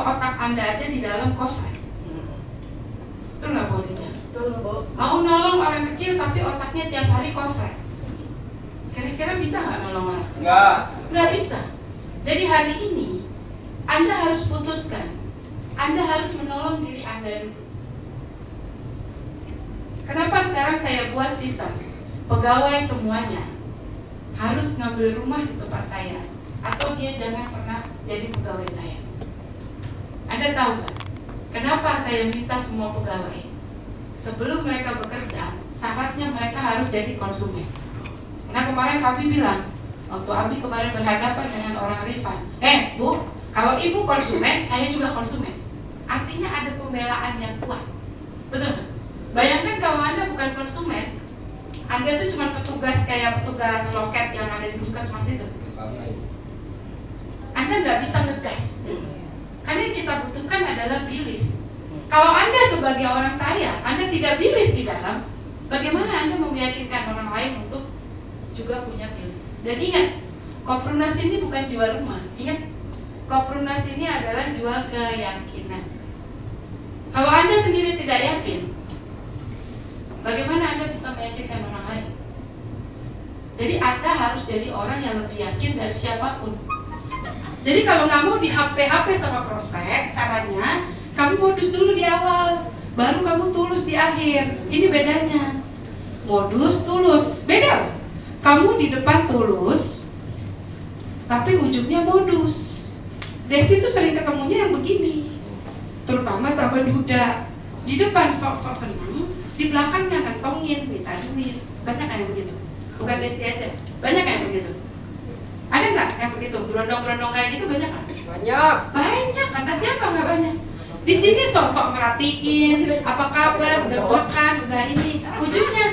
kalau otak Anda aja di dalam kosan. Itu nggak boleh dijaga. Mau nolong orang kecil tapi otaknya tiap hari kosan. Kira-kira bisa nggak nolong orang? Nggak bisa. Jadi hari ini Anda harus putuskan, Anda harus menolong diri Anda dulu. Kenapa sekarang saya buat sistem pegawai semuanya harus ngambil rumah di tempat saya, atau dia jangan pernah jadi pegawai saya? Anda tahu nggak? Kenapa saya minta semua pegawai sebelum mereka bekerja, syaratnya mereka harus jadi konsumen. Karena kemarin Abi bilang, waktu Abi kemarin berhadapan dengan orang Rifan, Bu, kalau ibu konsumen, saya juga konsumen. Artinya ada pembelaan yang kuat. Betul nggak? Bayangkan kalau Anda bukan konsumen, Anda tuh cuma petugas kayak petugas loket yang ada di puskesmas itu. Anda nggak bisa ngegas. Karena yang kita butuhkan adalah belief. Kalau Anda sebagai orang saya, Anda tidak belief di dalam, bagaimana Anda meyakinkan orang lain untuk juga punya belief? Dan ingat, Koprunas ini bukan jual rumah. Ingat, Koprunas ini adalah jual keyakinan. Kalau Anda sendiri tidak yakin, bagaimana Anda bisa meyakinkan orang lain? Jadi Anda harus jadi orang yang lebih yakin dari siapapun. Jadi kalau nggak mau di HP sama prospek, caranya kamu modus dulu di awal, baru kamu tulus di akhir. Ini bedanya. Modus, tulus, beda loh. Kamu di depan tulus, tapi ujungnya modus. Desti itu sering ketemunya yang begini, terutama sama Duda. Di depan sok-sok seneng, di belakangnya kantongin, minta duit. Banyak yang begitu. Bukan Desti aja, banyak yang begitu. Ada nggak yang begitu? Berondong-berondong kayak gitu banyak kan? Banyak. Kata siapa nggak banyak? Di sini sok-sok merhatiin, apa kabar, udah makan, udah ini. Ujungnya,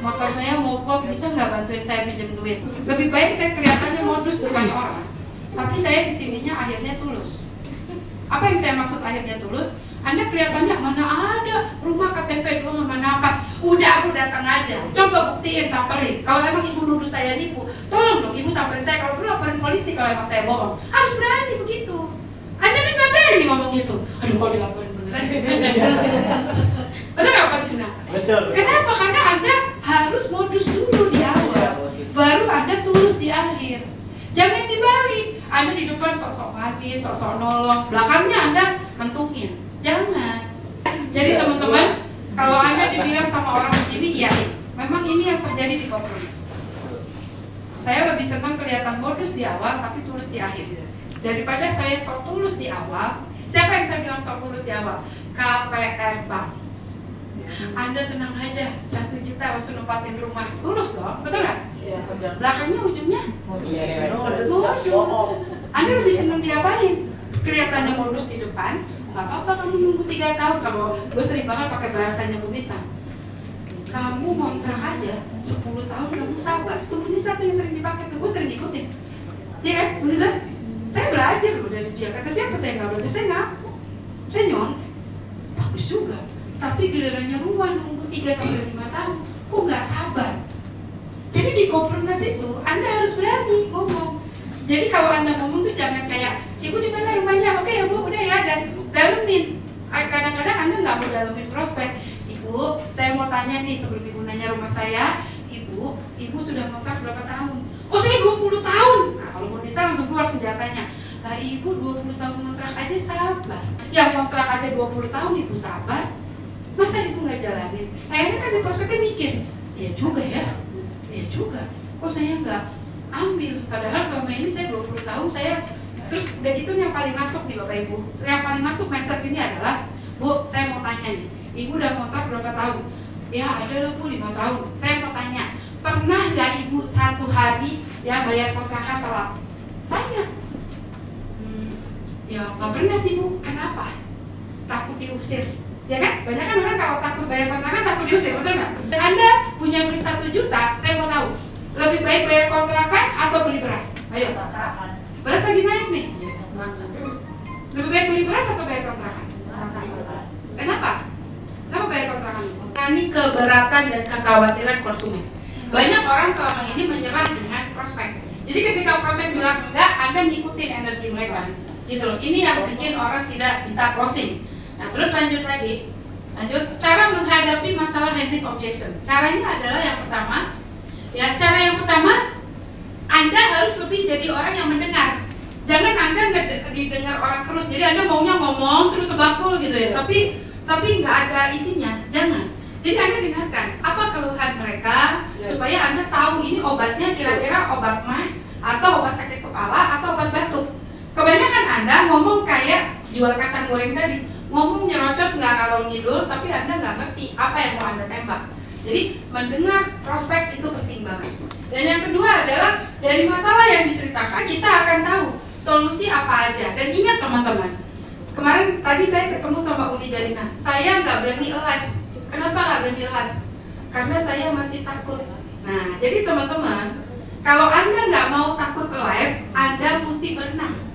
motor saya mogok, bisa nggak bantuin saya pinjam duit? Lebih baik saya kelihatannya modus depan orang, tapi saya di sininya akhirnya tulus. Apa yang saya maksud akhirnya tulus? Anda kelihatannya mana ada rumah KTP doang sama napas. Udah, aku datang aja. Coba buktiin, samperin. Kalau emang ibu nuduh saya nipu, tolong dong ibu samperin saya. Kalau perlu laporin polisi kalau emang saya bohong. Harus berani begitu. Anda kan nggak berani ngomong gitu. Aduh, kalau dilaporin beneran. Betul nggak Pak Cuna? Betul. Kenapa? Karena Anda harus modus dulu di awal, baru Anda tulus di akhir. Jangan dibalik. Anda di depan sok-sok manis, sok-sok nolong, belakangnya Anda mentungin. Jangan. Jadi teman-teman, kalau Anda dibilang sama orang di sini, iya, memang ini yang terjadi di Koprunas. Saya lebih senang kelihatan modus di awal, tapi tulus di akhir. Daripada saya sok tulus di awal. Siapa yang saya bilang sok tulus di awal? KPR Bank. Anda tenang aja, 1 juta langsung nempatin rumah. Tulus dong, betul nggak? Belakangnya ujungnya modus. Anda lebih senang diapain? Kelihatannya modus di depan, nggak apa-apa kamu nunggu 3 tahun. Kalau gue sering banget pakai bahasanya Bu Nisa, kamu ngontrak aja 10 tahun kamu sabar. Tuh Bu Nisa tuh yang sering dipakai, tuh gue sering ikutin. Iya kan Bu Nisa? Saya belajar loh dari dia. Kata siapa saya nggak belajar, saya ngaku, saya nyontek. Bagus juga. Tapi gilirannya rumah nunggu 3-5 tahun, kok nggak sabar? Jadi di Koprunas itu Anda harus berani ngomong. Jadi kalau Anda ngomong tuh jangan kayak, ibu di mana rumahnya? Oke ya Bu, udah ya, dalemin. Kadang-kadang Anda nggak mau dalemin prospek. Ibu, saya mau tanya nih sebelum ibu nanya rumah saya, ibu sudah ngontrak berapa tahun? Oh saya 20 tahun. Nah kalau Bu Nisa langsung keluar senjatanya. Lah ibu 20 tahun ngontrak aja sabar. Yang ngontrak aja 20 tahun ibu sabar, masa ibu nggak jalanin? Akhirnya kasih prospeknya mikir, iya juga ya, iya juga. Kok saya nggak ambil? Padahal selama ini saya 20 tahun saya. Terus udah gitu yang paling masuk nih Bapak Ibu, yang paling masuk mindset ini adalah, Bu, saya mau tanya nih, ibu udah kontrak berapa tahun? Ya ada lah Bu, 5 tahun. Saya mau tanya, pernah nggak ibu 1 hari ya bayar kontrakan telat? Banyak. Ya nggak pernah sih Bu. Kenapa? Takut diusir. Ya kan? Banyak kan orang kalau takut bayar kontrakan takut diusir, betul nggak? Dan Anda punya duit 1 juta, saya mau tahu, lebih baik bayar kontrakan atau beli beras? Ayo. Beras lagi naik nih. Lebih baik beli beras atau bayar kontrakan? Kenapa? Kenapa bayar kontrakan? Ini keberatan dan kekhawatiran konsumen. Banyak orang selama ini menyerah dengan prospek. Jadi ketika prospek bilang enggak, Anda ngikutin energi mereka. gitu loh. Ini yang bikin orang tidak bisa closing. Nah terus lanjut, cara menghadapi masalah handling objection. Caranya adalah yang pertama, Anda harus lebih jadi orang yang mendengar. Jangan Anda nggak didengar orang terus, jadi Anda maunya ngomong terus sebakul gitu ya, tapi nggak ada isinya. Jangan. Jadi Anda dengarkan apa keluhan mereka, supaya Anda tahu ini obatnya kira-kira obat mah atau obat sakit kepala atau obat batuk. Kebanyakan Anda ngomong kayak jual kacang goreng tadi, ngomong nyerocos nggak ngalor ngidul, tapi Anda nggak ngerti apa yang mau Anda tembak. Jadi mendengar prospek itu penting banget. Dan yang kedua adalah dari masalah yang diceritakan kita akan tahu solusi apa aja. Dan ingat teman-teman, kemarin tadi saya ketemu sama Uni Jalina, saya nggak berani live. Kenapa nggak berani live? Karena saya masih takut. Nah, jadi teman-teman, kalau Anda nggak mau takut live, Anda mesti berenang.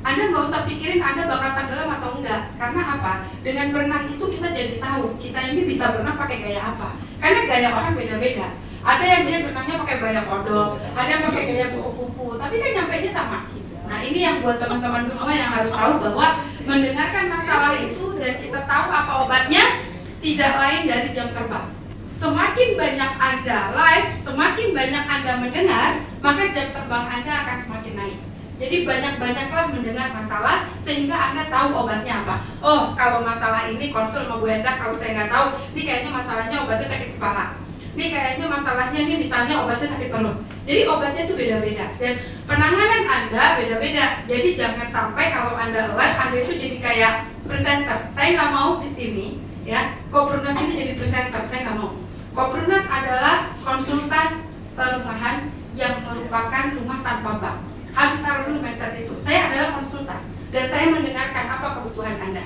Anda nggak usah pikirin Anda bakal tenggelam atau enggak. Karena apa? Dengan berenang itu kita jadi tahu kita ini bisa berenang pakai gaya apa. Karena gaya orang beda-beda. Ada yang dia berenangnya pakai gaya kodok, ada yang pakai gaya kupu-kupu, tapi kan nyampainya sama. Nah ini yang buat teman-teman semua yang harus tahu bahwa mendengarkan masalah itu dan kita tahu apa obatnya tidak lain dari jam terbang. Semakin banyak Anda live, semakin banyak Anda mendengar, maka jam terbang Anda akan semakin naik. Jadi banyak-banyaklah mendengar masalah sehingga Anda tahu obatnya apa. Oh, kalau masalah ini konsul sama Bu Enda, kalau saya nggak tahu, ini kayaknya masalahnya obatnya sakit kepala. Ini kayaknya masalahnya ini misalnya obatnya sakit perut. Jadi obatnya itu beda-beda dan penanganan Anda beda-beda. Jadi jangan sampai kalau Anda live, Anda itu jadi kayak presenter. Saya nggak mau di sini, ya. Koprunas ini jadi presenter, saya nggak mau. Koprunas adalah konsultan perumahan yang merupakan rumah tanpa bank. Harus taruh dulu mindset itu. Saya adalah konsultan dan saya mendengarkan apa kebutuhan Anda.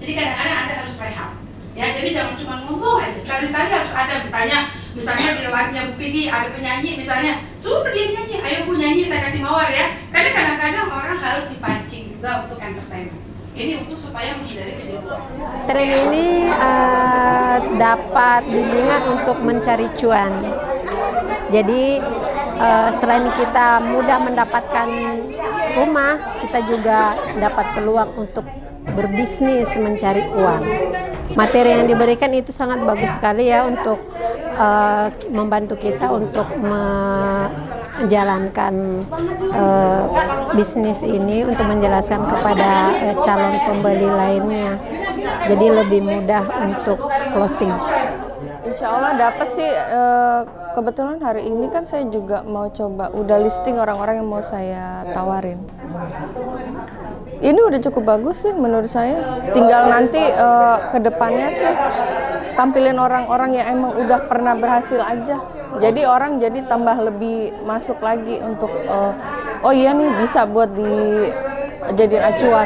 Jadi kadang-kadang Anda harus rehat. Ya, jadi jangan cuma ngomong aja. Sekali-sekali harus ada, misalnya di live-nya Bu Vidi ada penyanyi misalnya, suruh dia nyanyi, ayo Bu nyanyi, saya kasih mawar ya. Karena kadang-kadang orang harus dipancing juga untuk entertainment. Ini untuk supaya menghindari kejenuhan. Tren ini dapat bimbingan untuk mencari cuan. Jadi selain kita mudah mendapatkan rumah, kita juga dapat peluang untuk berbisnis mencari uang. Materi yang diberikan itu sangat bagus sekali ya untuk membantu kita untuk menjalankan bisnis ini, untuk menjelaskan kepada calon pembeli lainnya. Jadi lebih mudah untuk closing. Insya Allah dapat sih. Kebetulan hari ini kan saya juga mau coba, udah listing orang-orang yang mau saya tawarin. Ini udah cukup bagus sih menurut saya. Tinggal nanti ke depannya sih tampilin orang-orang yang emang udah pernah berhasil aja. Jadi orang jadi tambah lebih masuk lagi untuk oh iya nih bisa buat dijadiin acuan.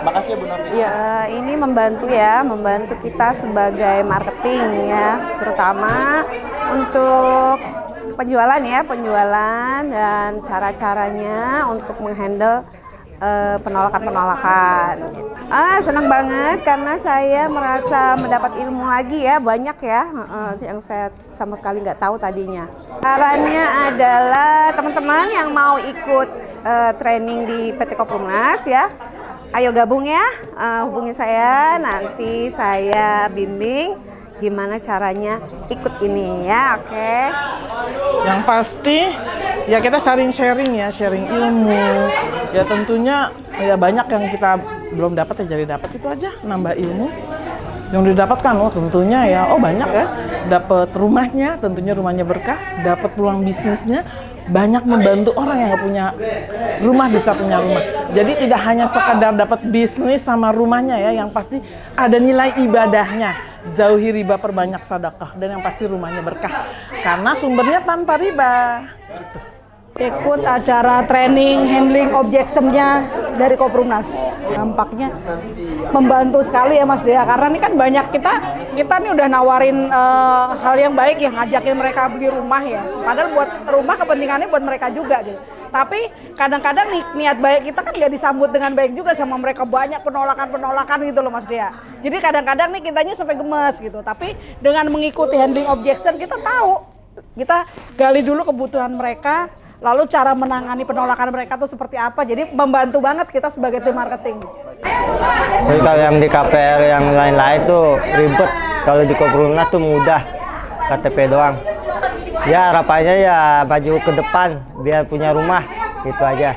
Makasih Bu Novi. Ya, ini membantu kita sebagai marketing ya, terutama untuk penjualan dan cara-caranya untuk menghandle penolakan. Senang banget karena saya merasa mendapat ilmu lagi ya, banyak ya yang saya sama sekali nggak tahu tadinya. Sarannya adalah teman-teman yang mau ikut training di PT Koprunas ya, ayo gabung ya, hubungi saya, nanti saya bimbing gimana caranya ikut ini ya, oke? Yang pasti ya kita sharing ilmu. Ya tentunya ya banyak yang kita belum dapat ya, jadi dapat itu aja, nambah ilmu. Yang didapatkan tentunya ya banyak ya, dapat rumahnya, tentunya rumahnya berkah, dapat peluang bisnisnya, banyak membantu orang yang nggak punya rumah bisa punya rumah. Jadi tidak hanya sekedar dapat bisnis sama rumahnya ya, yang pasti ada nilai ibadahnya. Jauhi riba, perbanyak sedekah, dan yang pasti rumahnya berkah karena sumbernya tanpa riba. Gitu. Ikut acara training handling objection-nya dari Koprunas. Nampaknya membantu sekali ya Mas Dea, karena ini kan banyak kita nih udah nawarin hal yang baik ya, ngajakin mereka beli rumah ya. Padahal buat rumah kepentingannya buat mereka juga gitu. Tapi kadang-kadang niat baik kita kan nggak disambut dengan baik juga sama mereka, banyak penolakan gitu loh Mas Dea. Jadi kadang-kadang nih kitanya sampai gemes gitu. Tapi dengan mengikuti handling objection kita tahu, kita gali dulu kebutuhan mereka, lalu cara menangani penolakan mereka tuh seperti apa. Jadi membantu banget kita sebagai tim marketing. Jadi kalau yang di KPR yang lain-lain tuh ribet, kalau di Koperumnas tuh mudah, KTP doang. Ya harapannya ya maju ke depan biar punya rumah, gitu aja.